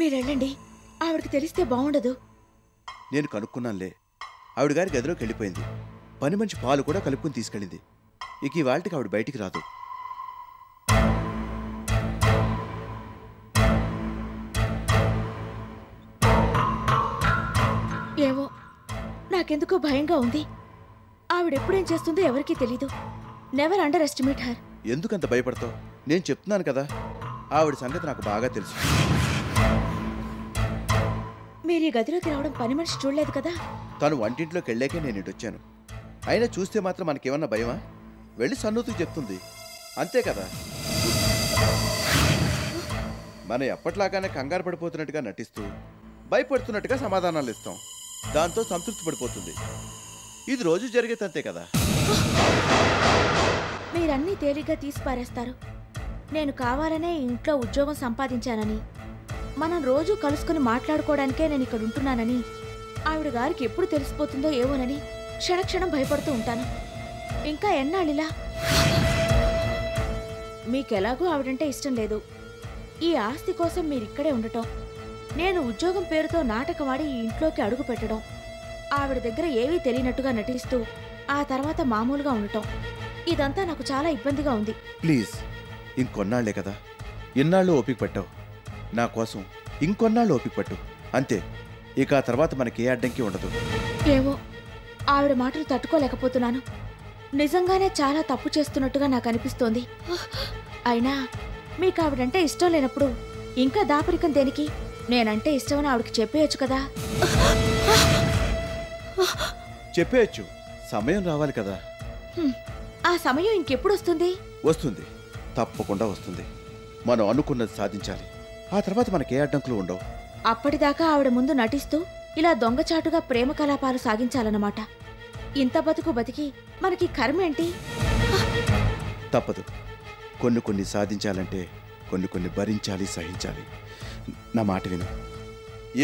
మీరెళ్ళండి, ఆవిడకి తెలిస్తే బాగుండదు. నేను కనుక్కున్నానులే. ఆవిడ గారి గదిలోకి వెళ్ళిపోయింది. పని మనిషి పాలు కూడా కలుపుకుని తీసుకెళ్ళింది. ఇక ఈ వాళ్ళకి ఆవిడ బయటికి రాదు. ఏమో నాకెందుకో భయంగా ఉంది. ఆవిడెప్పుడేం చేస్తుందో ఎవరికీ తెలీదు. Never under estimate her. ఎందుకంత భయపడతావు? నేను చెప్తున్నాను కదా, ఆవిడ సంగతి నాకు బాగా తెలుసు. మీరు ఈ గదిలోకి రావడం పని మనిషి చూడలేదు కదా? తను వంటింట్లోకి వెళ్ళాకే నేను ఇటు వచ్చాను. అయినా చూస్తే మాత్రం మనకేమన్నా భయమా? వెళ్ళి సన్నూతుకు చెప్తుంది, అంతే కదా. మనం ఎప్పట్లాగానే కంగారు పడిపోతున్నట్టుగా నటిస్తూ భయపడుతున్నట్టుగా సమాధానాలు ఇస్తాం. దాంతో సంతృప్తి పడిపోతుంది. ఇది రోజు జరిగేదంతే కదా. మీరన్నీ తేలిగ్గా తీసి పారేస్తారు. నేను కావాలనే ఇంట్లో ఉద్యోగం సంపాదించానని, మనం రోజు కలుసుకుని మాట్లాడుకోవడానికే నేను ఇక్కడ ఉంటున్నానని ఆవిడ గారికి ఎప్పుడు తెలిసిపోతుందో ఏమోనని క్షణక్షణం భయపడుతూ ఉంటాను. ఇంకా ఎన్నాళ్ళిలా? మీకెలాగూ ఆవిడంటే ఇష్టం లేదు. ఈ ఆస్తి కోసం మీరిక్కడే ఉండటం, నేను ఉద్యోగం పేరుతో నాటకమాడి ఈ ఇంట్లోకి అడుగు పెట్టడం, ఆవిడ దగ్గర ఏవీ తెలియనట్టుగా నటిస్తూ ఆ తర్వాత మామూలుగా ఉండటం, ఇదంతా నాకు చాలా ఇబ్బందిగా ఉంది. ప్లీజ్, ఇంకొన్నాళ్లే కదా, ఇన్నాళ్ళు ఓపిక పట్టావు. నా కోసం ఇంకొన్నాళ్ళు ఓపిక పట్టు, అంతే. ఇక ఆ తర్వాత మనకి ఏ అడ్డంకి ఉండదు. ఏవో ఆవిడ మాటలు తట్టుకోలేకపోతున్నాను. నిజంగానే చాలా తప్పు చేస్తున్నట్టుగా నాకు అనిపిస్తోంది. అయినా మీకు ఆవిడంటే ఇష్టం లేనప్పుడు ఇంకా దాపరికం దేనికి? నేనంటే ఇష్టమని ఆవిడకి చెప్పేయచ్చు కదా. చెప్పేయచ్చు, సమయం రావాలి కదా. ఆ సమయం ఇంకెప్పుడు వస్తుంది? వస్తుంది, తప్పకుండా వస్తుంది. మనం అనుకున్నది సాధించాలి. ఆ తర్వాత మనకే అడ్డంకులు ఉండవు. అప్పటిదాకా ఆవిడ ముందు నటిస్తూ ఇలా దొంగచాటుగా ప్రేమ కలాపాలు సాగించాలన్నమాట. ఇంత బతుకు బతికి మనకి కర్మేంటి? తప్పదు. కొన్ని సాధించాలంటే కొన్ని భరించాలి, సహించాలి. నా మాట విను.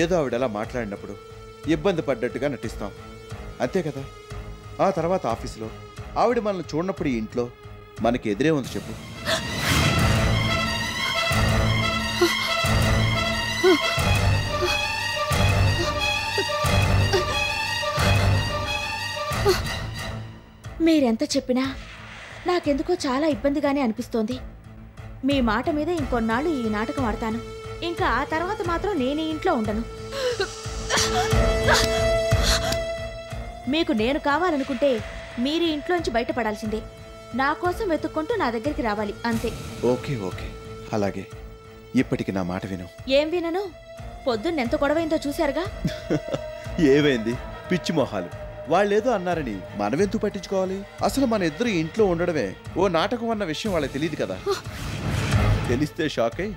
ఏదో ఆవిడలా మాట్లాడినప్పుడు ఇబ్బంది పడ్డట్టుగా నటిస్తాం, అంతే కదా. ఆ తర్వాత ఆఫీసులో ఆవిడ మనల్ని చూడనప్పుడు ఈ ఇంట్లో మనకి ఎదురే ఉంది చెప్పు. మీరెంత చెప్పినా నాకెందుకో చాలా ఇబ్బందిగానే అనిపిస్తోంది. మీ మాట మీద ఇంకొన్నాళ్ళు ఈ నాటకం ఆడతాను. ఇంకా ఆ తర్వాత మాత్రం నేను ఈ ఇంట్లో ఉండను. మీకు నేను కావాలనుకుంటే మీరు ఇంట్లోంచి బయటపడాల్సిందే. నా కోసం వెతుక్కుంటూ నా దగ్గరికి రావాలి, అంతే. ఓకే ఓకే, అలాగే. ఇప్పటికి నా మాట విను. ఏం వినను? పొద్దున్నెంత గొడవైందో చూశారుగా. ఏమైంది? పిచ్చి మొహాలు. వాళ్ళేదో అన్నారని మనమెందుకు పట్టించుకోవాలి? అసలు మన ఇద్దరు ఇంట్లో ఉండడమే ఓ నాటకం అన్న విషయం వాళ్ళకి తెలియదు కదా. తెలిస్తే షాక్ అయి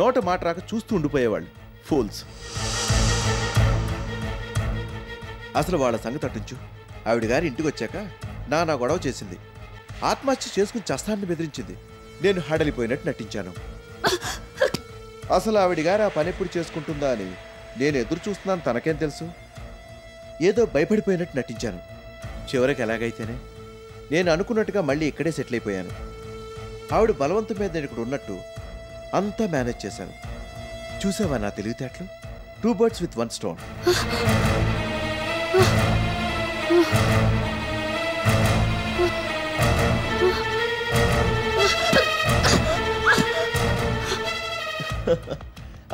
నోట మాట రాక చూస్తూ ఉండిపోయేవాళ్ళు. ఫూల్స్. అసలు వాళ్ళ సంగతి అట్టించు. ఆవిడ గారి ఇంటికి వచ్చాక నా గొడవ చేసింది. ఆత్మహత్య చేసుకుని చస్తాన్ని బెదిరించింది. నేను హడలిపోయినట్టు నటించాను. అసలు ఆవిడ గారు ఆ పని ఎప్పుడు చేసుకుంటుందా అని నేను ఎదురు చూస్తున్నాను. తనకేం తెలుసు? ఏదో భయపడిపోయినట్టు నటించాను. చివరికి ఎలాగైతేనే నేను అనుకున్నట్టుగా మళ్ళీ ఇక్కడే సెటిల్ అయిపోయాను. ఆవిడ బలవంతం మీద నేను ఇక్కడ ఉన్నట్టు అంతా మేనేజ్ చేశాను. చూసావా నా తెలివితేటలు? 2 birds with 1 stone.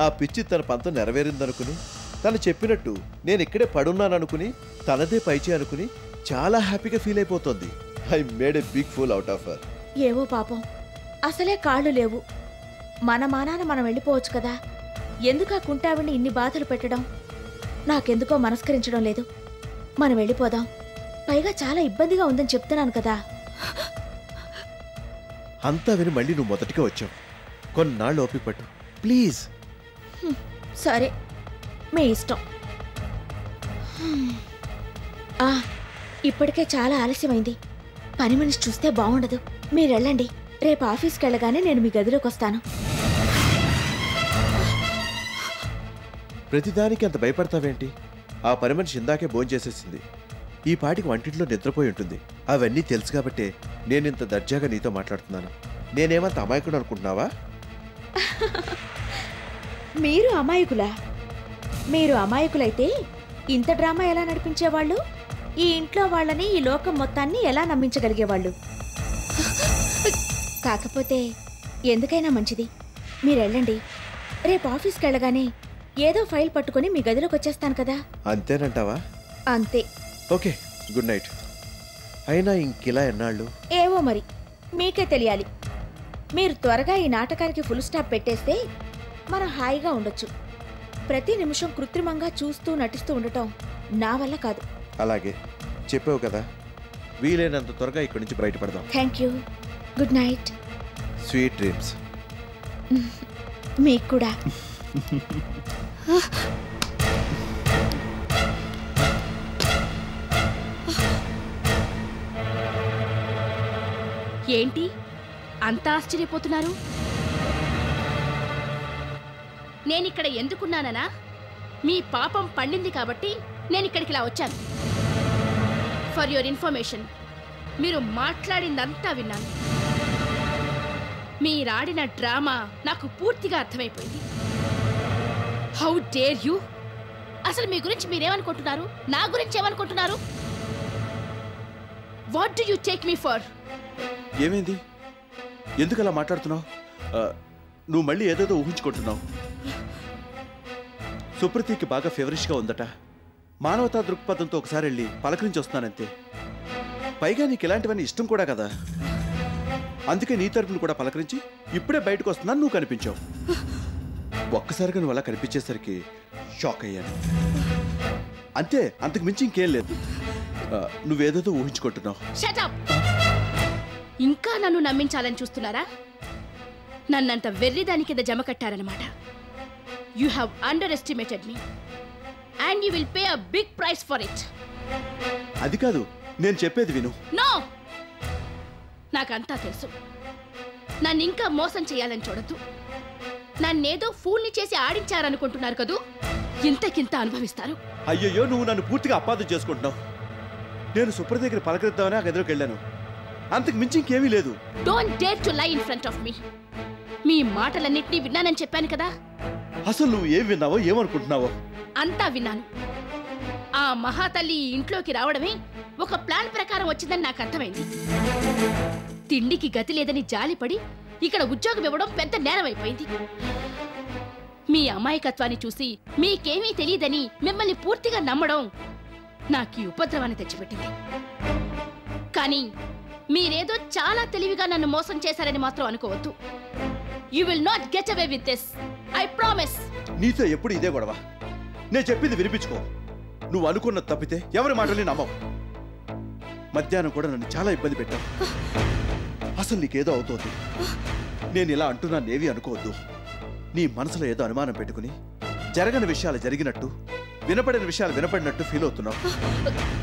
ఆ పిచ్చి తన పంతం నెరవేరిందనుకుని, తను చెప్పినట్టు నేను ఇక్కడే పడున్నాననుకుని, తనదే పైచే అనుకుని చాలా హ్యాపీగా ఫీల్ అయిపోతుంది. I made a big fool out of her. ఏవో పాపం, అసలే కాళ్ళు లేవు. మన మానాన మనం వెళ్ళిపోవచ్చు కదా. ఎందుకు ఆ కుంటావిని ఇన్ని బాధలు పెట్టడం? నాకెందుకో మనస్కరించడం లేదు. మనం వెళ్ళిపోదాం. పైగా చాలా ఇబ్బందిగా ఉందని చెప్తున్నాను కదా. అంతా విని మళ్ళీ నువ్వు మొదటిగా వచ్చావు. కొన్నాళ్ళు ఓపిక పట్టు ప్లీజ్. సరే, మీ ఇష్టం. ఇప్పటికే చాలా ఆలస్యమైంది. పని మనిషి చూస్తే బాగుండదు. మీరెళ్ళండి. రేపు ఆఫీస్కి వెళ్ళగానే నేను మీ గదిలోకి వస్తాను. ప్రతిదానికి అంత భయపడతావేంటి? ఆ పని మనిషి ఇందాకే భోంచేసేసింది. ఈ పాటికి వంటింట్లో నిద్రపోయి ఉంటుంది. అవన్నీ తెలుసు కాబట్టే నేనింత దర్జాగా నీతో మాట్లాడుతున్నాను. నేనేమంత అమాయకుడు అనుకుంటున్నావా? మీరు అమాయకులా? మీరు అమాయకులైతే ఇంత డ్రామా ఎలా నడిపించేవాళ్ళు? ఈ ఇంట్లో వాళ్ళని, ఈ లోకం మొత్తాన్ని ఎలా నమ్మించగలిగేవాళ్ళు? కాకపోతే ఎందుకైనా మంచిది మీరెళ్ళండి. రేపు ఆఫీస్కి వెళ్ళగానే ఏదో ఫైల్ పట్టుకొని మీ గదిలోకి వచ్చేస్తాను కదా. అంతేనంటావా? అంతే. Okay, good night. అయినా ఇంకిలా ఎన్నాళ్ళు? ఏవో మరి మీకే తెలియాలి. మీరు త్వరగా ఈ నాటకానికి ఫుల్ స్టాప్ పెట్టేస్తే మనం హాయిగా ఉండొచ్చు. ప్రతి నిమిషం కృత్రిమంగా చూస్తూ నటిస్తూ ఉండటం నా వల్ల కాదు. అలాగే చెప్పావు కదా, వీలైనంత త్వరగా ఇక్కడి నుంచి బయటపడదాం. Thank you. Good night. Sweet dreams. మీకు కూడా. ఏంటి అంత ఆశ్చర్యపోతున్నారు? నేనిక్కడ ఎందుకున్నానా? మీ పాపం పండింది కాబట్టి నేనిక్కడికి ఇలా వచ్చాను. ఫర్ యువర్ ఇన్ఫర్మేషన్, మీరు మాట్లాడిందంతా విన్నాను. మీరాడిన డ్రామా నాకు పూర్తిగా అర్థమైపోయింది. How dare you! అసలు మీ గురించి మీరేమనుకుంటున్నారు? నా గురించి ఏమనుకుంటున్నారు? What do you take me for? ఏమైంది? ఎందుకు అలా మాట్లాడుతున్నావు? నువ్వు మళ్ళీ ఏదేదో ఊహించుకుంటున్నావు. సుప్రతీకి బాగా ఫేవరిష్గా ఉందట. మానవతా దృక్పథంతో ఒకసారి వెళ్ళి పలకరించి వస్తున్నానంతే. పైగా నీకు ఇలాంటివన్నీ ఇష్టం కూడా కదా, అందుకే నీ తరపును కూడా పలకరించి ఇప్పుడే బయటకు వస్తున్నాను నువ్వు కనిపించావు. ఒక్కసారిగా నువ్వు అలా కనిపించేసరికి షాక్ అయ్యాను. అంతే, అంతకు మించి ఇంకేం లేదు. నువ్వేదేదో ఊహించుకుంటున్నావు. Shut up! ఇంకా నన్ను నమ్మించాలని చూస్తున్నారా? నన్నంత వెర్రిదాని కింద జమ కట్టారన్నమాట. You have underestimated me and you will pay a big price for it. అది కాదు, నేను చెప్పేది విను. నో! నాకంతా తెలుసు. నన్ను ఇంకా మోసం చేయాలని చూడద్దు. నన్నేదో ఫూల్ని చేసి ఆడించారనుకుంటున్నారు కదూ. ఇంతకింత అనుభవిస్తారు. అయ్యయ్యో, నువ్వు నన్ను పూర్తిగా అపార్థం చేసుకుంటున్నావు. నేను సుప్ర దగ్గర పలకరిద్దామని ఆ గదిలోకి వెళ్ళాను. అంతకు మించి ఇంకేమీ లేదు. Don't dare to lie in front of me. మీ మాటలన్నింటినీ విన్నానని చెప్పాను కదా. అసలు నువ్వు ఏం విన్నావో, ఏమనుకుంటున్నావో? అంతా విన్నాను. ఆ మహాతల్లి ఈ ఇంట్లోకి రావడమే ఒక ప్లాన్ ప్రకారం వచ్చిందని నాకు అర్థమైంది. తిండికి గతి లేదని జాలిపడి ఇక్కడ ఉద్యోగం ఇవ్వడం పెద్ద నేరమైపోయింది. మీ అమాయకత్వాన్ని చూసి మీకేమీ తెలియదని మిమ్మల్ని పూర్తిగా నమ్మడం నాకు ఈ ఉపద్రవాన్ని తెచ్చిపెట్టింది. కానీ మీరేదో చాలా తెలివిగా నన్ను మోసం చేశారని మాత్రం అనుకోవద్దు. You will not get away with this, I promise. నీతో ఎప్పుడు ఇదే గొడవ. నేను చెప్పింది వినిపించుకో. నువ్వు అనుకున్నది తప్పితే ఎవరి మాటల్ని నమ్మవు. మధ్యాహ్నం కూడా నన్ను చాలా ఇబ్బంది పెట్టావు. అసలు నీకేదో అవుతోంది. నేను ఇలా అంటున్నానేవి అనుకోవద్దు. నీ మనసులో ఏదో అనుమానం పెట్టుకుని జరగని విషయాలు జరిగినట్టు, వినపడిన విషయాలు వినపడినట్టు ఫీల్ అవుతున్నావు.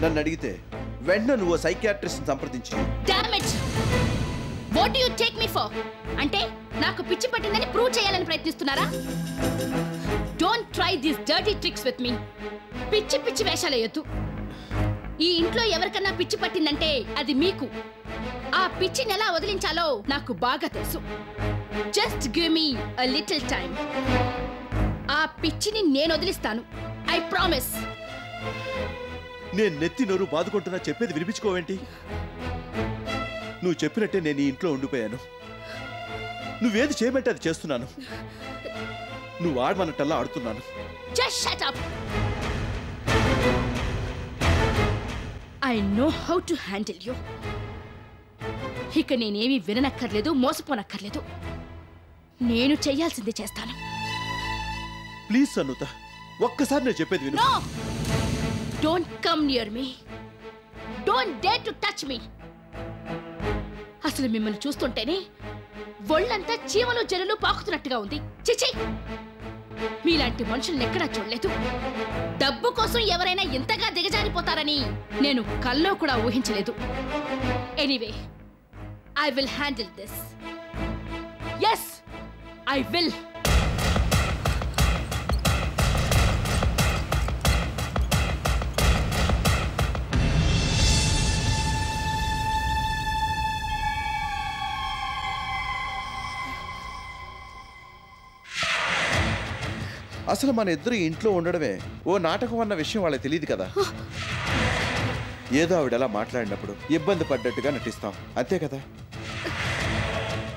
నన్ను అడిగితే వెంటనే నువ్వు సైకియాట్రిస్ట్ని సంప్రదించి. Damn it! What do you take me for? అంటే నాకు పిచ్చి పట్టిందని ప్రూవ్ చేయాలని ప్రయత్నిస్తున్నారా? Don't try these dirty tricks with me. పిచ్చి పిచ్చి వేషాలేయొద్దు. ఈ ఇంట్లో ఎవరికన్నా పిచ్చి పట్టిందంటే అది మీకు. ఆ పిచ్చిని ఎలా వదిలించాలో నాకు బాగా తెలుసు. Just give me a little time. ఆ పిచ్చిని నేను వదిలిస్తాను. I promise. నేను నెత్తి నోరు బాదుకుంటున్నా, చెప్పేది వినిపించుకోవేంటి? నువ్వు చెప్పినట్టే నేను ఈ ఇంట్లో ఉండిపోయాను. నువ్వేది చేయమంటే అది చేస్తున్నాను. నువ్వు ఆడమన్నట్టల్లా ఆడుతున్నాను. Just shut up. I know how to handle you. ఇక నేనేమీ విననక్కర్లేదు, మోసపోనక్కర్లేదు. నేను చెయ్యాల్సింది చేస్తాను. ప్లీజ్ సన్నుత, ఒక్కసారి నేను చెప్పేది విను. No! Don't come near me. Don't dare to touch me. అసలు మిమ్మల్ని చూస్తుంటేనే ఒళ్ళంతా చీమలు జనులు పాకుతున్నట్టుగా ఉంది. చిచి! మీలాంటి మనుషుల్ని ఎక్కడా చూడలేదు. డబ్బు కోసం ఎవరైనా ఇంతగా దిగజారిపోతారని నేను కల్లో కూడా ఊహించలేదు. Anyway, I will handle this. Yes, I will. అసలు మన ఇద్దరు ఇంట్లో ఉండడమే ఓ నాటకం అన్న విషయం వాళ్ళకి తెలియదు కదా. ఏదో ఆవిడ అలా మాట్లాడినప్పుడు ఇబ్బంది పడ్డట్టుగా నటిస్తాం, అంతే కదా.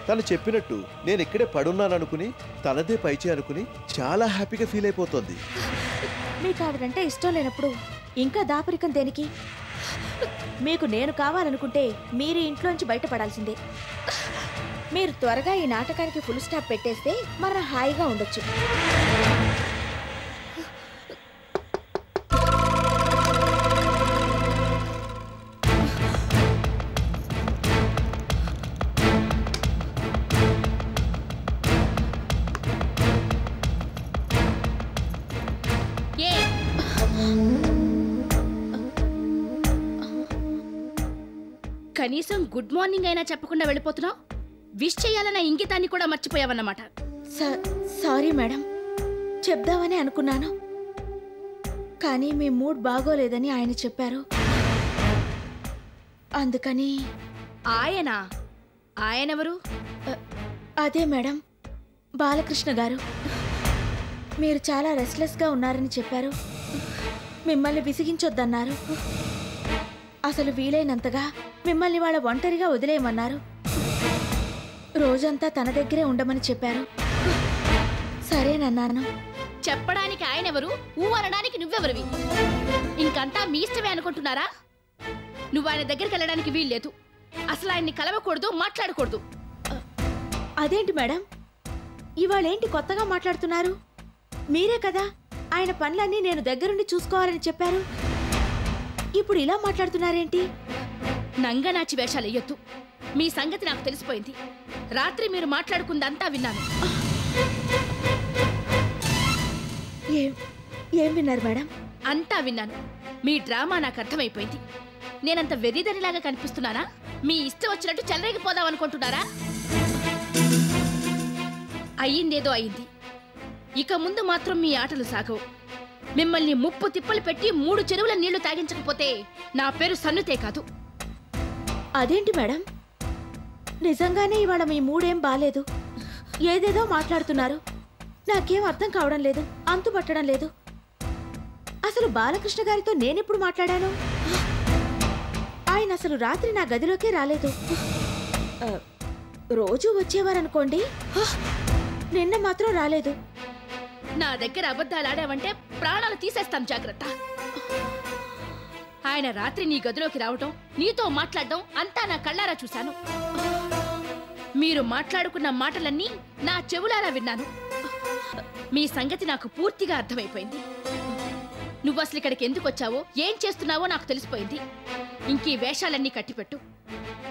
తను చెప్పినట్టు నేను ఇక్కడే పడున్నాననుకుని తనదే పైచే అనుకుని చాలా హ్యాపీగా ఫీల్ అయిపోతుంది. మీకు ఆవిడంటే ఇష్టం లేనప్పుడు ఇంకా దాపరికం దేనికి? మీకు నేను కావాలనుకుంటే మీరు ఇంట్లోంచి బయటపడాల్సిందే. మీరు త్వరగా ఈ నాటకానికి ఫుల్ స్టాప్ పెట్టేస్తే మనం హాయిగా ఉండొచ్చు. కనీసం గుడ్ మార్నింగ్ అయినా చెప్పకుండా వెళ్ళిపోతున్నావు. విష్ చేయాలన్న ఇంగితాన్ని కూడా మర్చిపోయావన్నమాట. సారీ మేడం, చెప్దామని అనుకున్నాను, కానీ మీ మూడ్ బాగోలేదని ఆయన చెప్పారు, అందుకని. ఆయనెవరు? అదే మేడం, బాలకృష్ణ గారు. మీరు చాలా రెస్ట్లెస్గా ఉన్నారని చెప్పారు, మిమ్మల్ని విసిగించొద్దన్నారు, అసలు వీలైనంతగా మిమ్మల్ని వాళ్ళ ఒంటరిగా వదిలేయమన్నారు, రోజంతా తన దగ్గరే ఉండమని చెప్పారు. సరేనన్నాను. చెప్పడానికి ఆయనెవరు, ఊ అనడానికి నువ్వెవరివి? ఇంకంతా మీ ఇష్టమే అనుకుంటున్నారా? నువ్వు ఆయన దగ్గరికి వెళ్ళడానికి వీల్లేదు. అసలు ఆయన్ని కలవకూడదు, మాట్లాడకూడదు. అదేంటి మేడం, ఇవాళేంటి కొత్తగా మాట్లాడుతున్నారు? మీరే కదా ఆయన పనులన్నీ నేను దగ్గరుండి చూసుకోవాలని చెప్పారు, ఇప్పుడు ఇలా మాట్లాడుతున్నారేంటి? నంగనాచి వేషాలు ఎయ్యొద్దు. మీ సంగతి నాకు తెలిసిపోయింది. రాత్రి మీరు మాట్లాడుకుందంతా విన్నాను. ఏం విన్నారు మేడం? అంతా విన్నాను. మీ డ్రామా నాకు అర్థమైపోయింది. నేనంత వెర్రిదనిలాగా కనిపిస్తున్నానా? మీ ఇష్టం వచ్చినట్టు చెలరేగిపోదాం అనుకుంటున్నారా? అయ్యిందేదో అయింది. ఇక ముందు మాత్రం మీ ఆటలు సాగవు. మిమ్మల్ని ముప్పు తిప్పలు పెట్టి 3 చెరువుల నీళ్లు తాగించకపోతే నా పేరు సన్నుతే కాదు. అదేంటి మేడం, నిజంగానే ఇవాళ మీ మూడేం బాలేదు, ఏదేదో మాట్లాడుతున్నారు. నాకేం అర్థం కావడం లేదు, అంతుపట్టడం లేదు. అసలు బాలకృష్ణ గారితో నేనెప్పుడు మాట్లాడాను? ఆయన అసలు రాత్రి నా గదిలోకే రాలేదు. రోజు వచ్చేవారనుకోండి, నిన్న మాత్రం రాలేదు. నా దగ్గర అబద్ధాలు ఆడావంటే ప్రాణాలు తీసేస్తాను, జాగ్రత్త. ఆయన రాత్రి నీ గదిలోకి రావటం, నీతో మాట్లాడడం అంతా నా కళ్ళారా చూశాను. మీరు మాట్లాడుకున్న మాటలన్నీ నా చెవులారా విన్నాను. మీ సంగతి నాకు పూర్తిగా అర్థమైపోయింది. నువ్వు అసలు ఇక్కడికి ఎందుకు వచ్చావో, ఏం చేస్తున్నావో నాకు తెలిసిపోయింది. ఇంకీ వేషాలన్నీ కట్టిపెట్టు.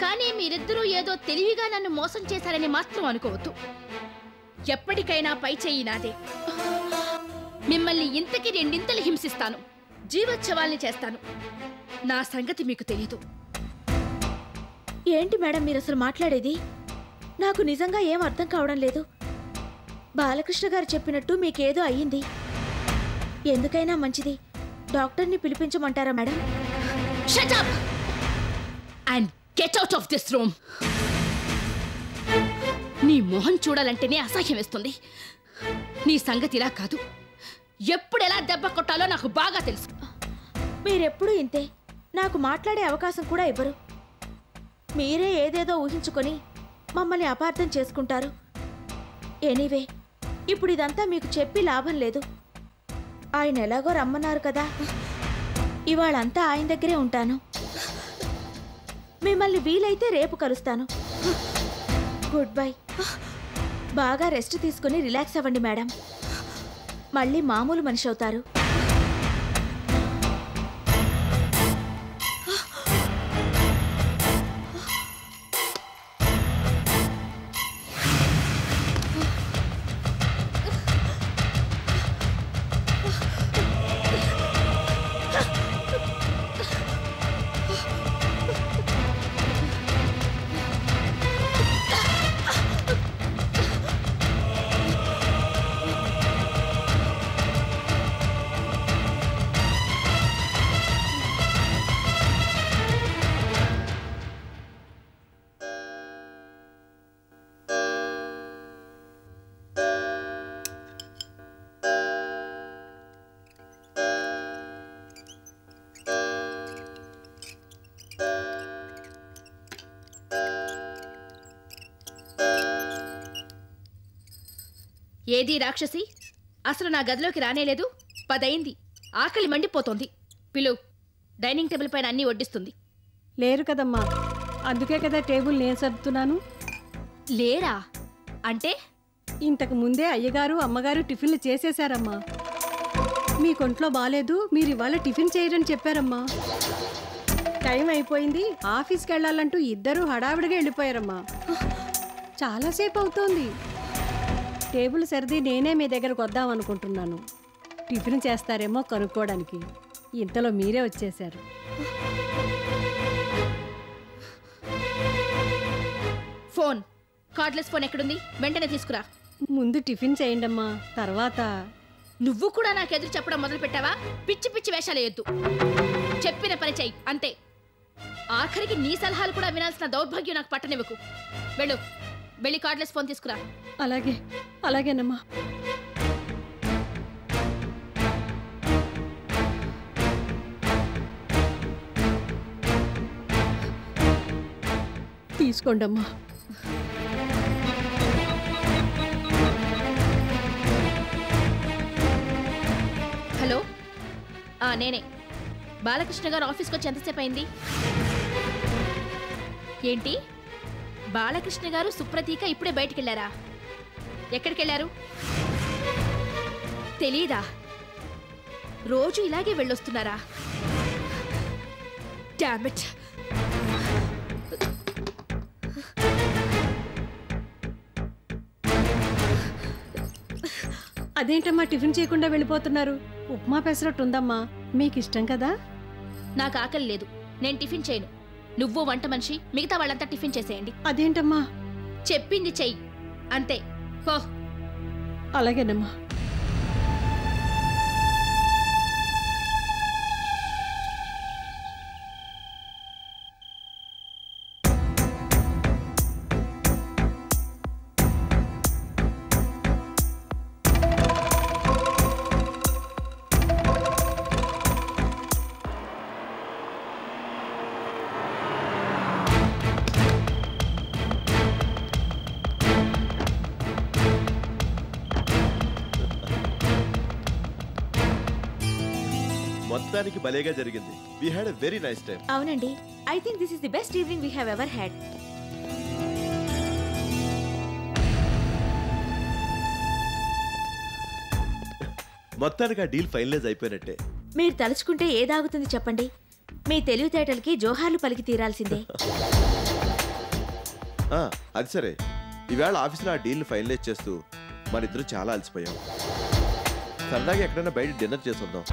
కానీ మీరిద్దరూ ఏదో తెలివిగా నన్ను మోసం చేశారని మాత్రం అనుకోవద్దు. ఎప్పటికైనా పై చెయ్యి నాదే. మిమ్మల్ని ఇంతకి 2 హింసిస్తాను, జీవోత్సవాల్ని చేస్తాను. నా సంగతి మీకు తెలీదు. ఏంటి మేడం మీరు అసలు మాట్లాడేది? నాకు నిజంగా ఏం అర్థం కావడం లేదు. బాలకృష్ణ గారు చెప్పినట్టు మీకేదో అయ్యింది. ఎందుకైనా మంచిది డాక్టర్ని పిలిపించమంటారా madam? Shut up and get out of this room. నీ మొహం చూడాలంటేనే అసహ్యం వేస్తుంది. నీ సంగతి ఇలా కాదు. ఎప్పుడు ఎలా దెబ్బ కొట్టాలో నాకు బాగా తెలుసు. మీరెప్పుడు ఇంతే, నాకు మాట్లాడే అవకాశం కూడా ఇవ్వరు. మీరే ఏదేదో ఊహించుకొని మమ్మల్ని అపార్థం చేసుకుంటారు. ఎనీవే, ఇప్పుడు ఇదంతా మీకు చెప్పి లాభం లేదు. ఆయన ఎలాగో రమ్మన్నారు కదా, ఇవాళంతా ఆయన దగ్గరే ఉంటాను. మిమ్మల్ని వీలైతే రేపు కలుస్తాను. Good bye. బాగా రెస్ట్ తీసుకుని రిలాక్స్ అవ్వండి మేడం, మళ్ళీ మామూలు మనిషి అవుతారు. ఏది రాక్షసి, అసలు నా గదిలోకి రానేలేదు. 10 అయింది, ఆకలి మండిపోతోంది. పిలు, డైనింగ్ టేబుల్ పైన అన్నీ వడ్డిస్తుంది. లేరు కదమ్మా, అందుకే కదా టేబుల్ నేను సర్దుతున్నాను. లేరా అంటే? ఇంతకు ముందే అయ్యగారు అమ్మగారు టిఫిన్లు చేసేశారమ్మా. మీ కొంట్లో బాలేదు, మీరు ఇవాళ టిఫిన్ చేయరని చెప్పారమ్మా. టైం అయిపోయింది, ఆఫీస్కి వెళ్ళాలంటూ ఇద్దరూ హడావిడిగా వెళ్ళిపోయారమ్మా. చాలాసేపు అవుతోంది. టేబుల్ సర్ది నేనే మీ దగ్గరకు వద్దాం అనుకుంటున్నాను. టిఫిన్ చేస్తారేమో కనుక్కోవడానికి. ఇంతలో మీరే వచ్చేశారు. ఫోన్, కార్డ్లెస్ ఫోన్ ఎక్కడుంది? వెంటనే తీసుకురా. ముందు టిఫిన్ చేయండమ్మా, తర్వాత. నువ్వు కూడా నాకు ఎదురు చెప్పడం మొదలు పెట్టావా? పిచ్చి పిచ్చి వేషాలు వేయొద్దు. చెప్పిన పని చెయ్యి అంతే. ఆఖరికి నీ సలహాలు కూడా వినాల్సిన దౌర్భాగ్యం నాకు పట్టనివ్వకు. వెళ్ళు, వెళ్ళి కార్డ్లెస్ ఫోన్ తీసుకురా. అలాగే, అలాగేనమ్మా. తీసుకోండమ్మా. హలో, నేనే. బాలకృష్ణ గారు ఆఫీస్కి వచ్చి ఎంతసేపు అయింది? ఏంటి, బాలకృష్ణ గారు సుప్రతీక ఇప్పుడే బయటికి వెళ్ళారా? ఎక్కడికి వెళ్ళారు తెలీదా? రోజు ఇలాగే వెళ్ళొస్తున్నారా? Damn it. అదేంటమ్మా టిఫిన్ చేయకుండా వెళ్ళిపోతున్నారు? ఉప్మా పెసరట్టు ఉందమ్మా, మీకు ఇష్టం కదా. నాకు ఆకలి లేదు, నేను టిఫిన్ చేయను. నువ్వు వంట మనిషి, మిగతా వాళ్ళంతా టిఫిన్ చేసేయండి. అదేంటమ్మా? చెప్పింది చెయ్యి అంతే, పో. అలాగేనమ్మా. మొత్తానికి భలేగా జరిగింది. We had a very nice time. అవునండి, I think this is the best evening we have ever had. మొత్తానికి ఆ డీల్ ఫైనలైజ్ అయిపోయినట్టే. మీరు తలుచుకుంటే ఏదాగుతుంది చెప్పండి? మీ తెలివితేటలకి జోహార్లు పలికి తీరాల్సిందే. అది సరే, ఈవేళ ఆఫీస్లో ఆ డీల్ని ఫైనలైజ్ చేస్తూ మనిద్దరం చాలా అలసిపోయాం. సరదాగా ఎక్కడైనా బయట డిన్నర్ చేసి వద్దాం.